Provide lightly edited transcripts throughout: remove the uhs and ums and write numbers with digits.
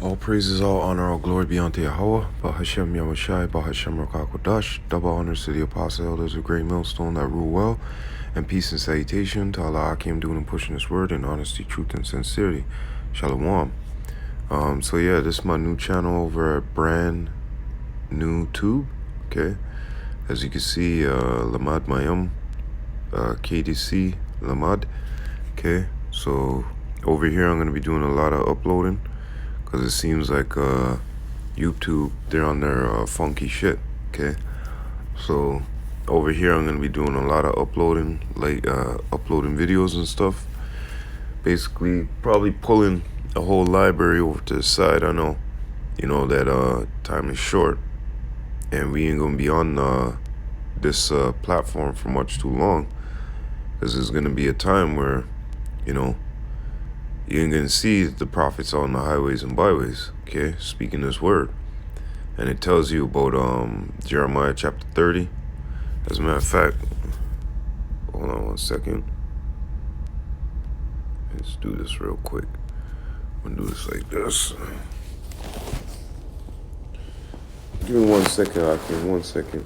All praises, all honor, all glory be unto Yahweh, Bahashem Yahushai, Bahashem Rakakodash, double honors to the apostle elders of Great Millstone that rule well, and peace and salutation to Allah Akim doing and pushing His word in honesty, truth, and sincerity. Shalom. So yeah, this is my new channel over at brand NewTube. Okay, as you can see, Lamad Mayam, KDC Lamad. Okay, so over here I'm gonna be doing a lot of uploading. Because it seems like YouTube, they're on their funky shit, okay? So over here, I'm going to be doing a lot of uploading, like uploading videos and stuff. Basically, probably pulling a whole library over to the side. I know, that time is short. And we ain't going to be on this platform for much too long. Because there's going to be a time where, you ain't gonna see the prophets on the highways and byways, okay, speaking this word. And it tells you about Jeremiah chapter 30. As a matter of fact, hold on one second. Let's do this real quick. I'm gonna do this like this. Give me 1 second, Akim, 1 second.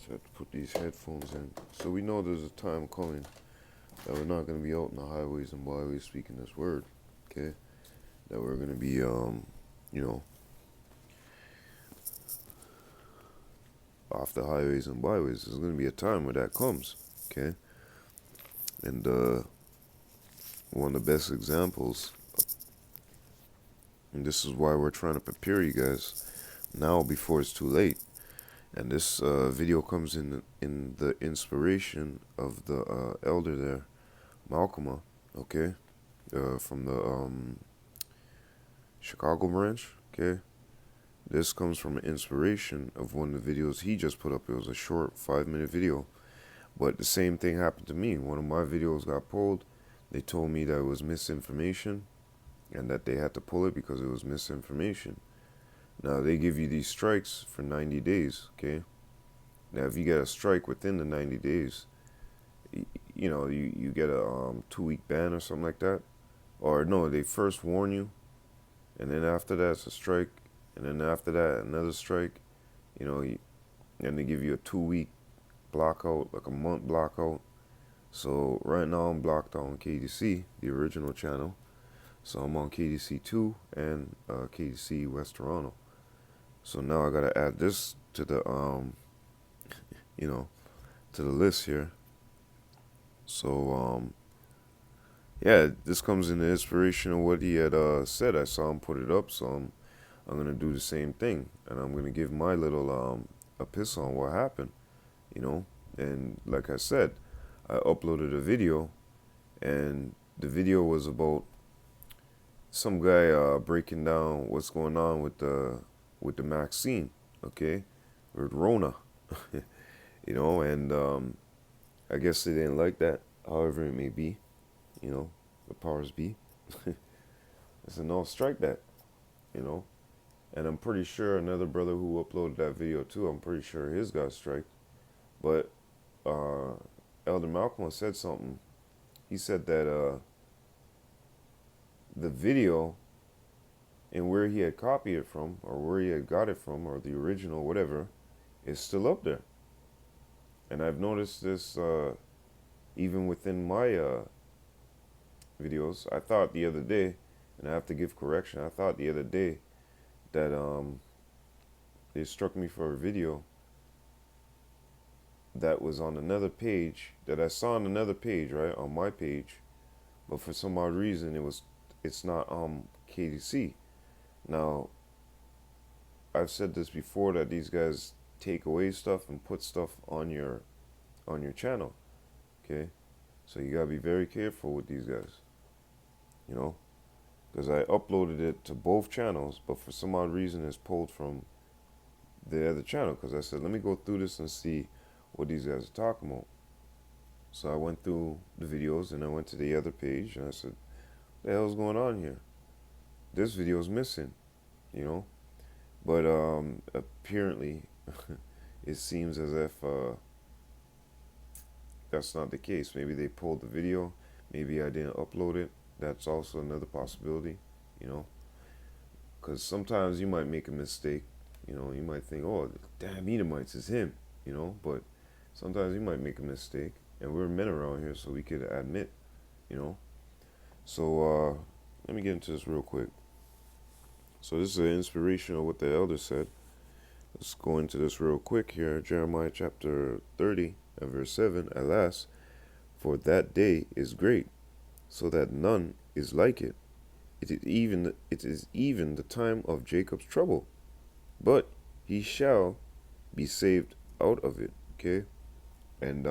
So I have to put these headphones in. So we know there's a time coming that we're not going to be out in the highways and byways speaking this word, okay? That we're going to be, off the highways and byways. There's going to be a time where that comes, okay? And one of the best examples, and this is why we're trying to prepare you guys now before it's too late. And this video comes in the inspiration of the elder there, Malcolm, okay, from the Chicago branch, okay. This comes from an inspiration of one of the videos he just put up. It was a short 5-minute video, but the same thing happened to me. One of my videos got pulled. They told me that it was misinformation and that they had to pull it because it was misinformation. Now, they give you these strikes for 90 days, okay? Now, if you get a strike within the 90 days, you get a 2-week ban or something like that. Or no, they first warn you, and then after that, it's a strike. And then after that, another strike. And they give you a 2-week blockout, like a month blockout. So right now, I'm blocked on KDC, the original channel. So I'm on KDC 2 and KDC West Toronto. So now I gotta add this to the to the list here. So yeah, this comes in the inspiration of what he had said. I saw him put it up, so I'm gonna do the same thing, and I'm gonna give my little epistle on what happened, And like I said, I uploaded a video, and the video was about some guy breaking down what's going on with the vaccine, okay, or Rona, and I guess they didn't like that. However it may be, the powers be. I said, no, strike that, And I'm pretty sure another brother who uploaded that video too, I'm pretty sure his got striked. But Elder Malcolm said something. He said that the video and where he had copied it from, or where he had got it from, or the original, whatever, is still up there. And I've noticed this even within my videos. I thought the other day, and I have to give correction, I thought the other day that they struck me for a video that was on another page, that I saw on another page, right, on my page, but for some odd reason it's not KDC. Now, I've said this before, that these guys take away stuff and put stuff on your channel, okay? So you gotta be very careful with these guys, because I uploaded it to both channels, but for some odd reason it's pulled from the other channel, because I said, let me go through this and see what these guys are talking about. So I went through the videos and I went to the other page and I said, "What the hell's going on here? This video is missing," you know. But apparently, it seems as if that's not the case. Maybe they pulled the video. Maybe I didn't upload it. That's also another possibility, you know. Because sometimes you might make a mistake. You know, you might think, "Oh, damn, Edomites is him," you know. But sometimes you might make a mistake, and we're men around here, so we could admit, you know. So let me get into this real quick. So this is an inspiration of what the elder said. Let's go into this real quick here. Jeremiah chapter 30 and verse 7. Alas, for that day is great, so that none is like it. It is even the time of Jacob's trouble, but he shall be saved out of it. Okay, and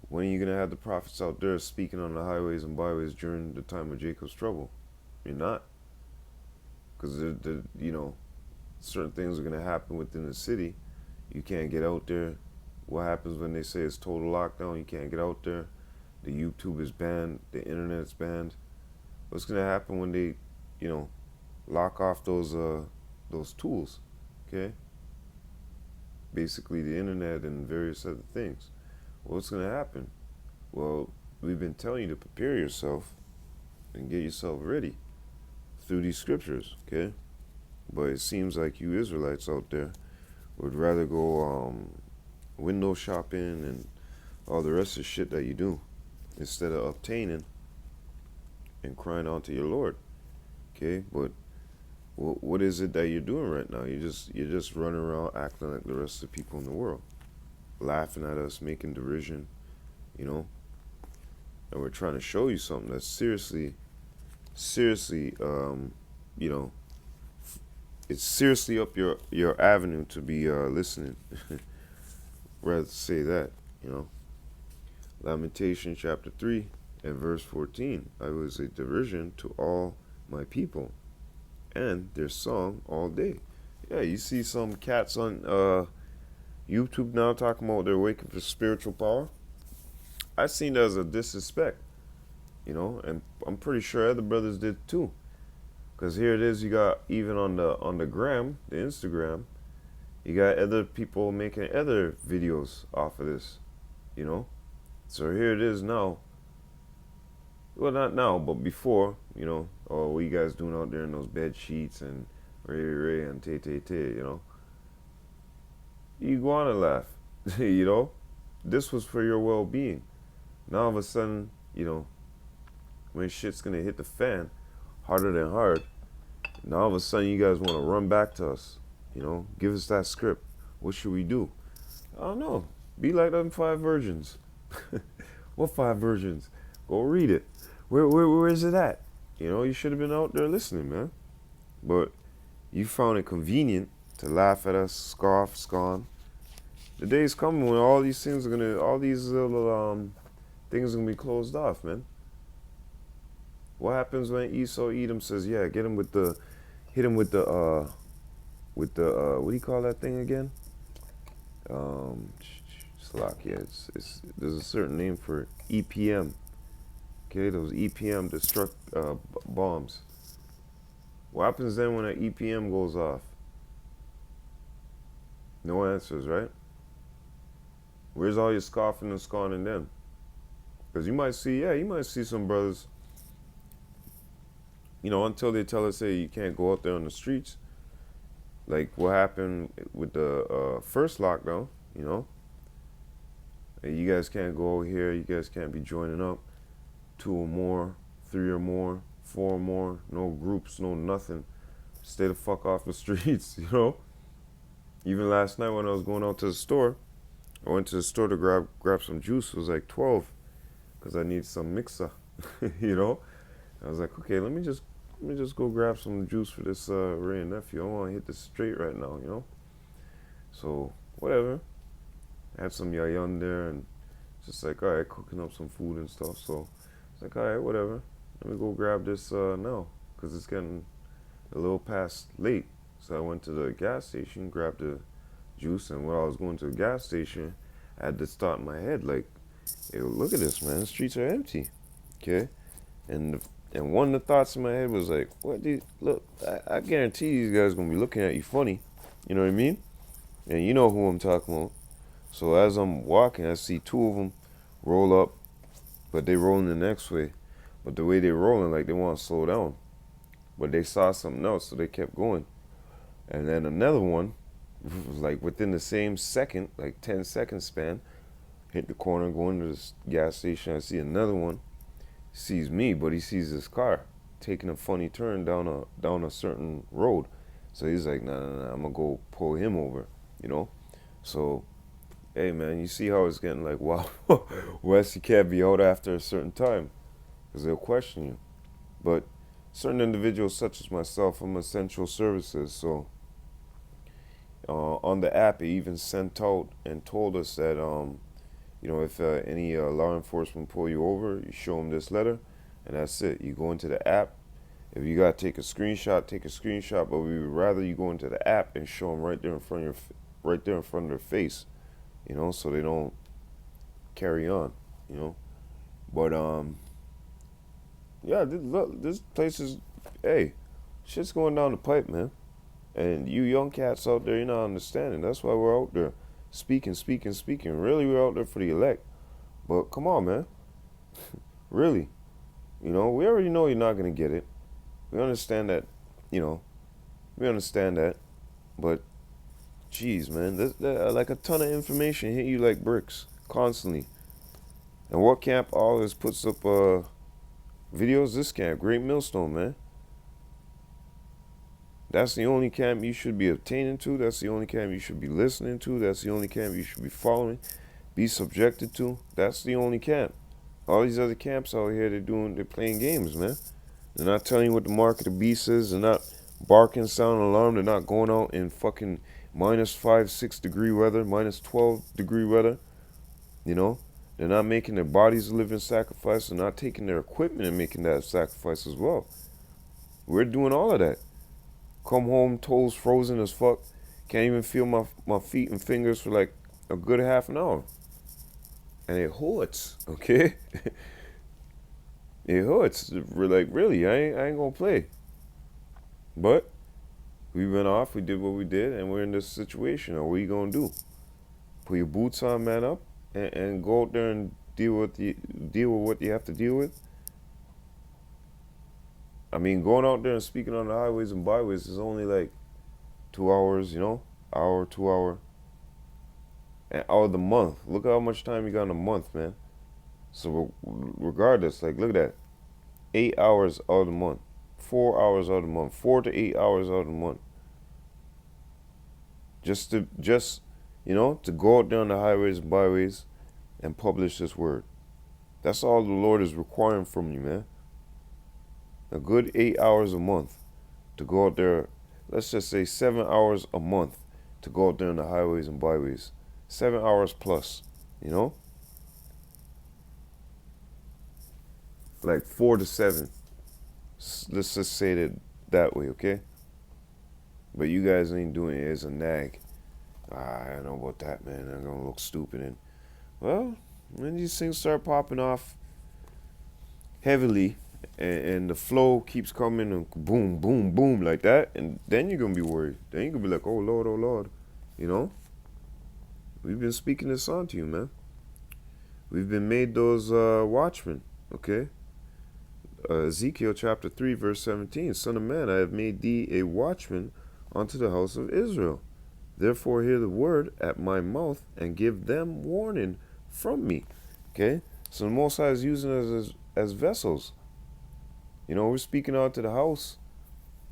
when are you gonna have the prophets out there speaking on the highways and byways during the time of Jacob's trouble? You're not, because you know, certain things are gonna happen within the city. You can't get out there. What happens when they say it's total lockdown? You can't get out there. The YouTube is banned. The internet is banned. What's gonna happen when they, you know, lock off those tools? Okay. Basically, the internet and various other things. What's gonna happen? Well, we've been telling you to prepare yourself and get yourself ready through these scriptures. Okay. But it seems like you Israelites out there would rather go window shopping and all the rest of the shit that you do instead of obtaining and crying out to your Lord. Okay, but what is it that you're doing right now? You're just running around acting like the rest of the people in the world, laughing at us, making derision, you know. And we're trying to show you something that's seriously, you know, it's seriously up your avenue to be listening. Rather say that, you know. Lamentation chapter 3 and verse 14. I was a derision to all my people, and their song all day. Yeah, you see some cats on YouTube now talking about they're waiting for spiritual power. I seen that as a disrespect, you know, and I'm pretty sure other brothers did too. Cause here it is, you got even on the gram, the Instagram, you got other people making other videos off of this, you know. So here it is now. Well, not now, but before, you know. Oh, what you guys doing out there in those bed sheets and Ray and Tay, you know. You go on and laugh, you know. This was for your well-being. Now all of a sudden, you know, when shit's gonna hit the fan harder than hard, now all of a sudden you guys want to run back to us, you know. Give us that script. What should we do? I don't know. Be like them 5 virgins. What 5 virgins? Go read it. Where is it at? You know, you should have been out there listening, man. But you found it convenient to laugh at us, scoff, scorn. The day's coming when all these things are gonna, all these little things are gonna be closed off, man. What happens when Esau Edom says, "Yeah, hit him with the, what do you call that thing again? Slack. Yeah, it's there's a certain name for it. EPM. Okay, those EPM destruct bombs. What happens then when an EPM goes off? No answers, right? Where's all your scoffing and scorning then? Because you might see some brothers, you know, until they tell us, hey, you can't go out there on the streets. Like what happened with the first lockdown, you know. Hey, you guys can't go over here. You guys can't be joining up. 2 or more, 3 or more, 4 or more. No groups, no nothing. Stay the fuck off the streets, you know. Even last night when I was going out to the store, I went to the store to grab some juice. It was like 12, because I need some mixer, you know. I was like, okay, let me just go grab some juice for this Ray and nephew. I want to hit this straight right now, you know. So whatever. I had some yayan there, and just like, all right, cooking up some food and stuff. So it's like, all right, whatever. Let me go grab this now, because it's getting a little past late. So I went to the gas station, grabbed the juice, and while I was going to the gas station, I had this thought in my head, like, yo, look at this, man. The streets are empty. Okay? And and one of the thoughts in my head was like, what do you, look, I guarantee these guys gonna be looking at you funny. You know what I mean? And you know who I'm talking about. So as I'm walking, I see two of them roll up, but they rolling the next way. But the way they rolling, like they want to slow down. But they saw something else, so they kept going. And then another one, like within the same second, like 10-second span, hit the corner, going to the gas station. I see another one, sees me, but he sees this car taking a funny turn down a certain road. So he's like, nah, I'm gonna go pull him over, you know. So, hey man, you see how it's getting like, wow, Wes, you can't be out after a certain time, because they'll question you. But certain individuals, such as myself, I'm essential services, so on the app, it even sent out and told us that, if any law enforcement pull you over, you show them this letter, and that's it. You go into the app. If you gotta take a screenshot, take a screenshot. But we would rather you go into the app and show them right there in front of their face, so they don't carry on, But yeah, this place is, hey, shit's going down the pipe, man. And you young cats out there, you're not understanding. That's why we're out there speaking. Really, we're out there for the elect. But come on, man. Really. We already know you're not going to get it. We understand that, we understand that. But, geez, man, like a ton of information hit you like bricks constantly. And what camp always puts up videos? This camp, Great Millstone, man. That's the only camp you should be obtaining to. That's the only camp you should be listening to. That's the only camp you should be following, be subjected to. That's the only camp. All these other camps out here, they're playing games, man. They're not telling you what the mark of the beast is. They're not barking, sounding alarm. They're not going out in fucking -5, 6 degree weather, -12 degree weather. They're not making their bodies a living sacrifice. They're not taking their equipment and making that sacrifice as well. We're doing all of that. Come home, toes frozen as fuck. Can't even feel my feet and fingers for like a good half an hour. And it hurts, okay? It hurts. We're like, really, I ain't gonna play. But we went off, we did what we did, and we're in this situation. What are you gonna do? Put your boots on, man up, and go out there and deal with what you have to deal with? I mean, going out there and speaking on the highways and byways is only like 2 hours, hour, 2 hour. And out of the month. Look at how much time you got in a month, man. So regardless, like, look at that. 8 hours out of the month. 4 hours out of the month. 4 to 8 hours out of the month. Just to go out there on the highways and byways and publish this word. That's all the Lord is requiring from you, man. A good 8 hours a month to go out there. Let's just say 7 hours a month to go out there on the highways and byways. 7 hours plus, like 4 to 7. Let's just say that way, okay? But you guys ain't doing it as a nag. I don't know about that, man. I'm gonna look stupid. And well, when these things start popping off heavily, and the flow keeps coming and boom, boom, boom like that, and then you're gonna be worried. Then you're gonna be like, oh Lord, We've been speaking this on to you, man. We've been made those watchmen, okay? Ezekiel chapter 3, verse 17. Son of man, I have made thee a watchman unto the house of Israel. Therefore hear the word at my mouth and give them warning from me. Okay? So the Most High is using us as vessels. We're speaking out to the house.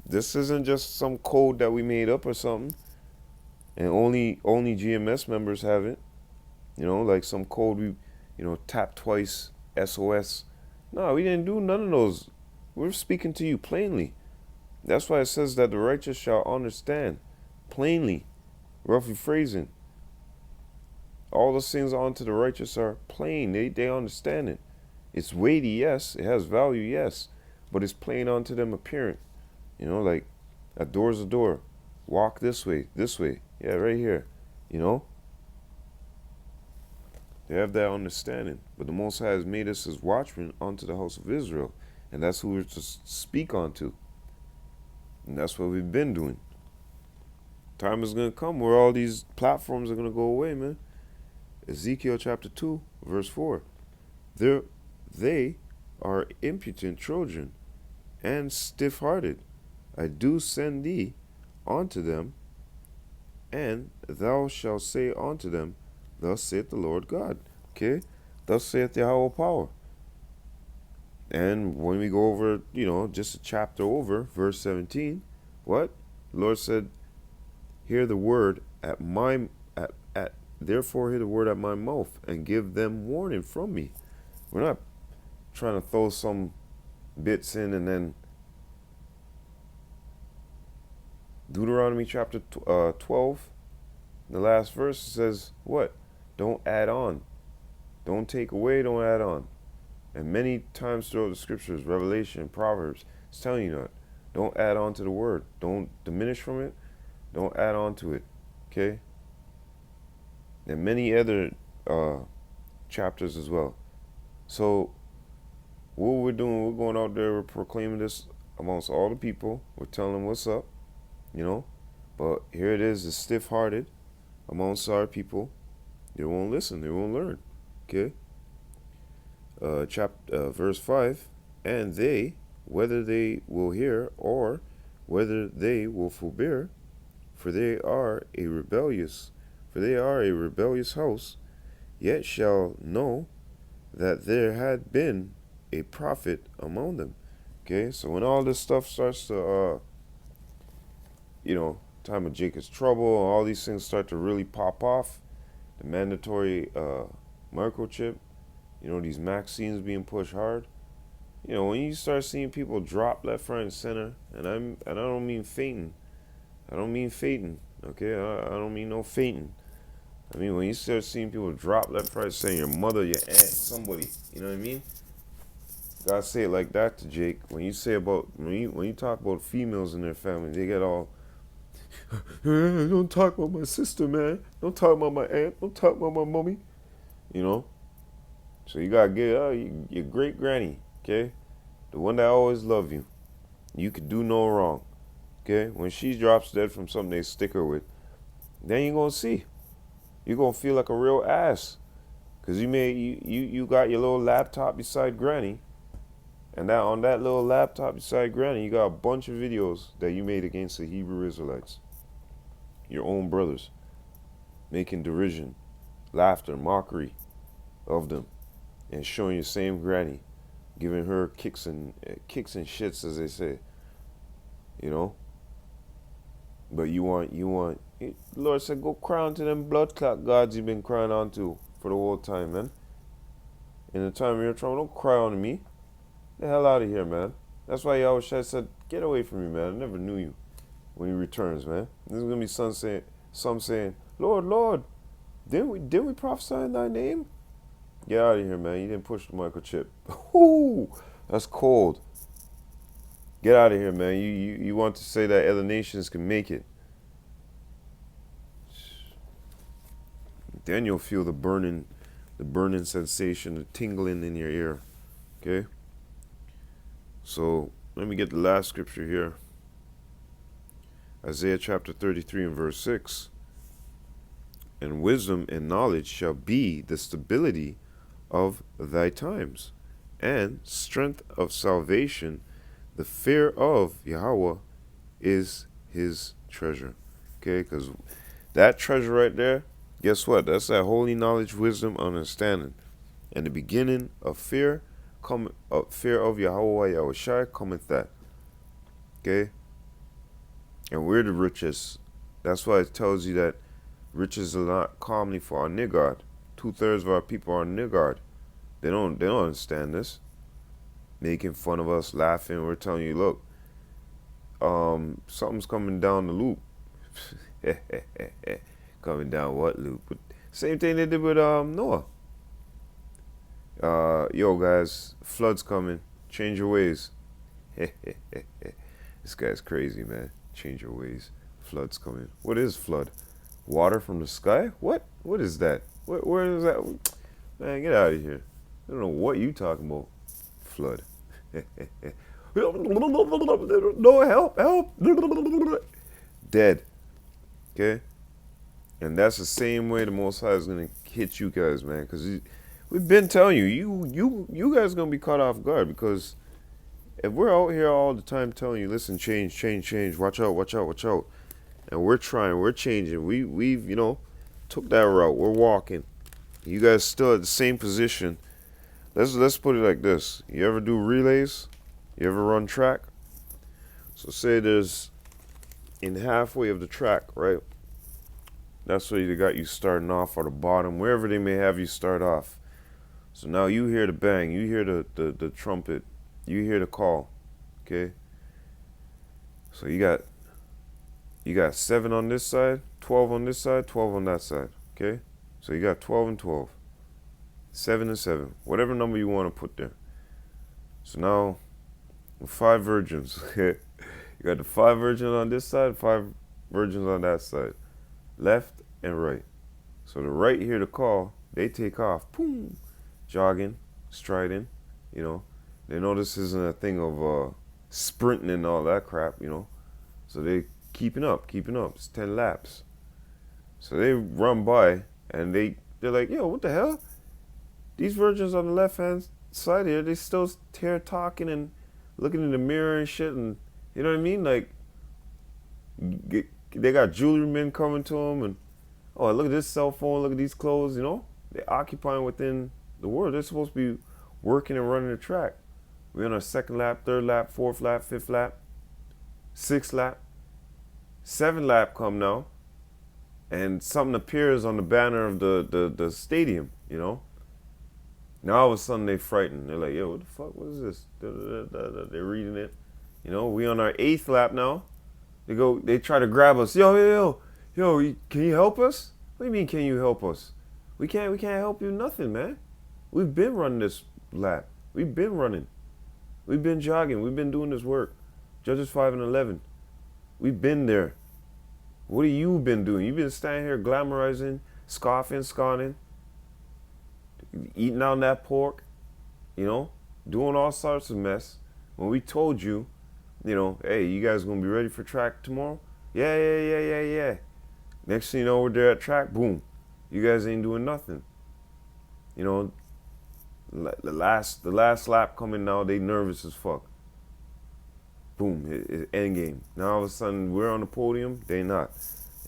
This isn't just some code that we made up or something. And only GMS members have it. Like some code we, tap twice, SOS. No, we didn't do none of those. We're speaking to you plainly. That's why it says that the righteous shall understand. Plainly. Roughly phrasing. All those things unto the righteous are plain. They understand it. It's weighty, yes. It has value, yes. But it's plain unto them apparent. Like a door's a door. Walk this way. Yeah, right here. They have that understanding. But the Most High has made us as watchmen unto the house of Israel. And that's who we're to speak unto. And that's what we've been doing. Time is going to come where all these platforms are going to go away, man. Ezekiel chapter 2, verse 4. They are impudent children and stiff-hearted. I do send thee unto them, and thou shalt say unto them, thus saith the Lord God. Okay? Thus saith Yahweh power. And when we go over, just a chapter over, verse 17, what? The Lord said, hear the word at my therefore hear the word at my mouth, and give them warning from me. We're not trying to throw some bits in and then Deuteronomy chapter 12, the last verse says what? Don't add on. Don't take away, don't add on. And many times throughout the scriptures, Revelation, Proverbs, it's telling you that. Don't add on to the word. Don't diminish from it. Don't add on to it. Okay? And many other chapters as well. So what we're doing, we're going out there, we're proclaiming this amongst all the people. We're telling them what's up, But here it is, it's stiff-hearted amongst our people. They won't listen. They won't learn. Okay? Verse 5, and they, whether they will hear or whether they will forbear, for they are a rebellious house, yet shall know that there had been a prophet among them. Okay, so when all this stuff starts to, time of Jacob's trouble, all these things start to really pop off, the mandatory microchip, these vaccines being pushed hard, when you start seeing people drop left, right, and center, and I don't mean fainting. I don't mean fainting, okay? I don't mean no fainting. I mean, when you start seeing people drop left, right, saying your mother, your aunt, somebody, you know what I mean? Gotta say it like that to Jake. When you talk about females in their family, they get all, don't talk about my sister, man. Don't talk about my aunt. Don't talk about my mommy. So you gotta get your great granny, okay? The one that always love you. You could do no wrong, okay? When she drops dead from something they stick her with, then you're gonna see. You're gonna feel like a real ass, cause you got your little laptop beside granny, and on that little laptop beside granny, you got a bunch of videos that you made against the Hebrew Israelites, your own brothers, making derision, laughter, mockery of them, and showing your same granny, giving her kicks and shits, as they say, But you want. The Lord said, go cry unto them blood clot gods you've been crying on to for the whole time, man. In the time of your trouble, don't cry on me. The hell out of here, man. That's why Yahushua said, get away from me, man. I never knew you when he returns, man. There's going to be some saying, Lord, didn't we prophesy in thy name? Get out of here, man. You didn't push the microchip. Ooh, that's cold. Get out of here, man. You want to say that other nations can make it. Then you'll feel the burning sensation, the tingling in your ear. Okay? So let me get the last scripture here. Isaiah chapter 33 and verse 6. And wisdom and knowledge shall be the stability of thy times, and strength of salvation. The fear of Yahweh is his treasure. Okay, because that treasure right there, guess what? That's that holy knowledge, wisdom, understanding. And the beginning of fear of Yahweh Yahushai cometh that. Okay? And we're the richest. That's why it tells you that riches are not commonly for our niggard. 2/3 of our people are niggard. They don't understand this. Making fun of us, laughing. We're telling you, look, something's coming down the loop. Coming down what loop? But same thing they did with Noah. Yo, guys, flood's coming. Change your ways. This guy's crazy, man. Change your ways. Flood's coming. What is flood? Water from the sky? What is that? Where is that? Man, get out of here. I don't know what you talking about. Flood. No, help. Dead. Okay? And that's the same way the Most High is going to hit you guys, man. Because we've been telling you, you guys are going to be caught off guard. Because if we're out here all the time telling you, listen, change, watch out. And we're trying, we're changing. We've, took that route. We're walking. You guys still at the same position. Let's put it like this. You ever do relays? You ever run track? So say there's in halfway of the track, right? That's where they got you starting off at the bottom, wherever they may have you start off. So now you hear the bang, you hear the trumpet, you hear the call, okay? So you got 7 on this side, 12 on this side, 12 on that side, okay? So you got 12 and 12, 7 and 7, whatever number you want to put there. So now, 5 virgins, okay? You got the 5 virgins on this side, 5 virgins on that side, left and right. So the right hear the call, they take off, boom, jogging, striding, They know this isn't a thing of sprinting and all that crap, So they keeping up. It's 10 laps. So they run by and they're like, yo, what the hell? These virgins on the left hand side here, they still talking and looking in the mirror and shit, and you know what I mean? Like, they got jewelry men coming to them, and oh, look at this cell phone, look at these clothes, They're occupying within the world. They're supposed to be working and running the track. We're on our 2nd lap, 3rd lap, 4th lap, 5th lap, 6th lap, 7th lap come now, and something appears on the banner of the stadium, Now all of a sudden they frightened. They're like, yo, what the fuck? What is this? They're reading it. We on our 8th lap now. They try to grab us. Yo, can you help us? What do you mean, can you help us? We can't help you nothing, man. We've been running this lap. We've been running. We've been jogging. We've been doing this work. Judges 5 and 11. We've been there. What have you been doing? You've been standing here glamorizing, scoffing, scorning, eating on that pork, doing all sorts of mess. When we told you, hey, you guys gonna be ready for track tomorrow? Yeah. Next thing you know, we're there at track, boom. You guys ain't doing nothing. The last lap coming now, they nervous as fuck. Boom, end game. Now all of a sudden we're on the podium, they not.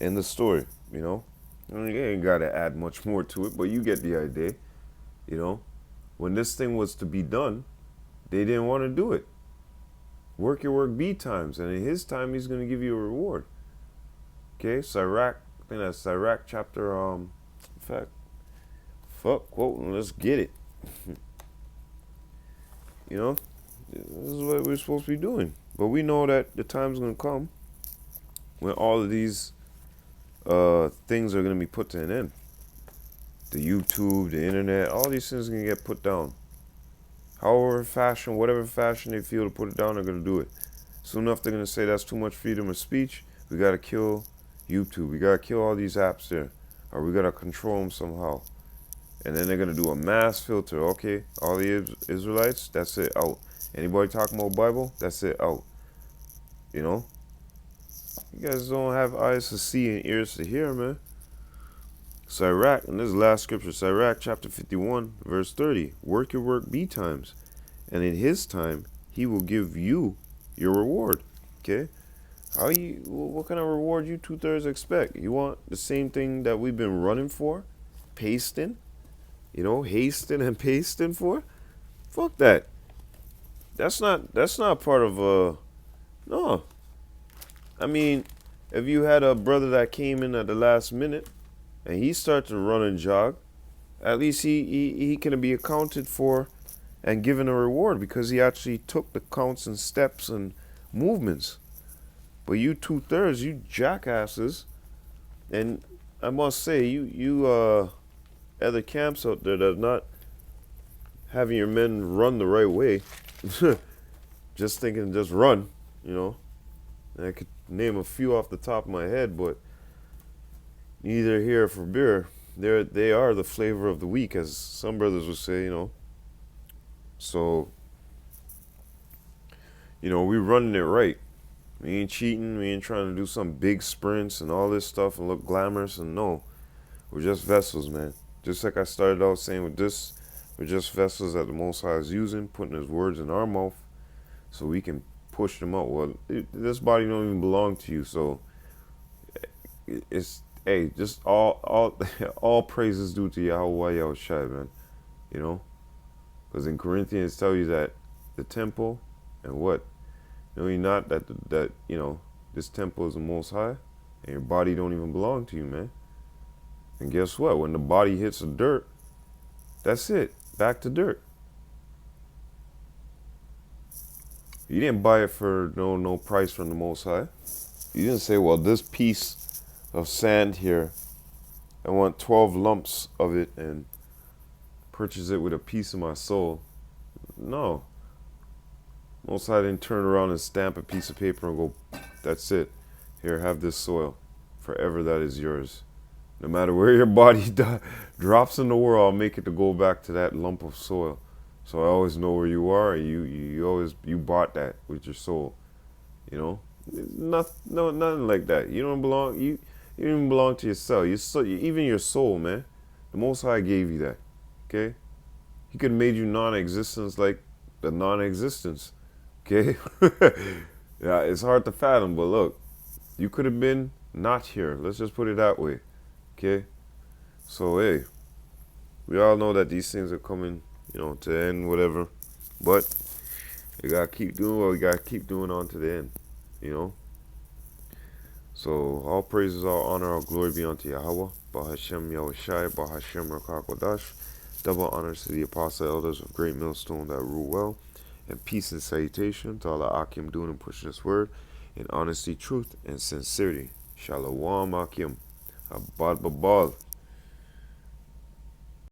End the story, You ain't gotta add much more to it, but you get the idea. When this thing was to be done, they didn't want to do it. Work your work B times, and in his time, he's going to give you a reward. Okay, Sirach, I think that's Sirach chapter, in fact, quote, let's get it. This is what we're supposed to be doing. But we know that the time's going to come when all of these things are going to be put to an end. The YouTube, the internet, all these things are going to get put down. However fashion, whatever fashion they feel to put it down, they're going to do it. Soon enough, they're going to say that's too much freedom of speech. We got to kill YouTube. We got to kill all these apps there. Or we got to control them somehow. And then they're going to do a mass filter. Okay, all the Israelites, that's it, out. Anybody talking about Bible, that's it, out. You guys don't have eyes to see and ears to hear, man. Sirach, and this is the last scripture, Sirach chapter 51, verse 30. Work your work B times, and in his time, he will give you your reward. Okay? What kind of reward you 2/3 expect? You want the same thing that we've been running for? Pasting? Hasting and pasting for? Fuck that. That's not part of, no. I mean, if you had a brother that came in at the last minute, and he started to run and jog, at least he can be accounted for and given a reward because he actually took the counts and steps and movements. But you 2/3, you jackasses, and I must say, you other camps out there that are not having your men run the right way, just thinking just run, And I could name a few off the top of my head, but neither here for beer. they are the flavor of the week, as some brothers would say, you know. So, you know, we running it right. We ain't cheating. We ain't trying to do some big sprints and all this stuff and look glamorous. And no, we're just vessels, man. Just like I started out saying with this, we're just vessels that the Most High is using, putting His words in our mouth so we can push them out. Well, this body don't even belong to you, so it's, hey, just all all praises due to Yahweh Yahushai, man. You know, because in Corinthians tell you that the temple and what, know you not that that you know this temple is the Most High, and your body don't even belong to you, man. And guess what? When the body hits the dirt, that's it. Back to dirt. You didn't buy it for no price from the Most High. You didn't say, well, this piece of sand here, I want 12 lumps of it and purchase it with a piece of my soul. No. Most High didn't turn around and stamp a piece of paper and go, that's it. Here, have this soil. Forever that is yours. No matter where your body drops in the world, I'll make it to go back to that lump of soil. So I always know where you are. You always bought that with your soul. You know, nothing like that. You don't belong. You don't even belong to yourself. Even your soul, man. The Most High gave you that. Okay, He could have made you non-existence like the non-existence. Okay, yeah, it's hard to fathom, but look, you could have been not here. Let's just put it that way. Okay, so hey, we all know that these things are coming, you know, to the end, whatever. But we gotta keep doing what we gotta keep doing on to the end, you know. So all praises, all honor, all glory be unto Yahweh, Bahashem Yahushai, Bahashem Rakakwadash. Double honors to the apostle elders of Great Millstone that rule well, and peace and salutation to all the Akim doing and pushing this word in honesty, truth, and sincerity. Shalom Akim. Abad Babal.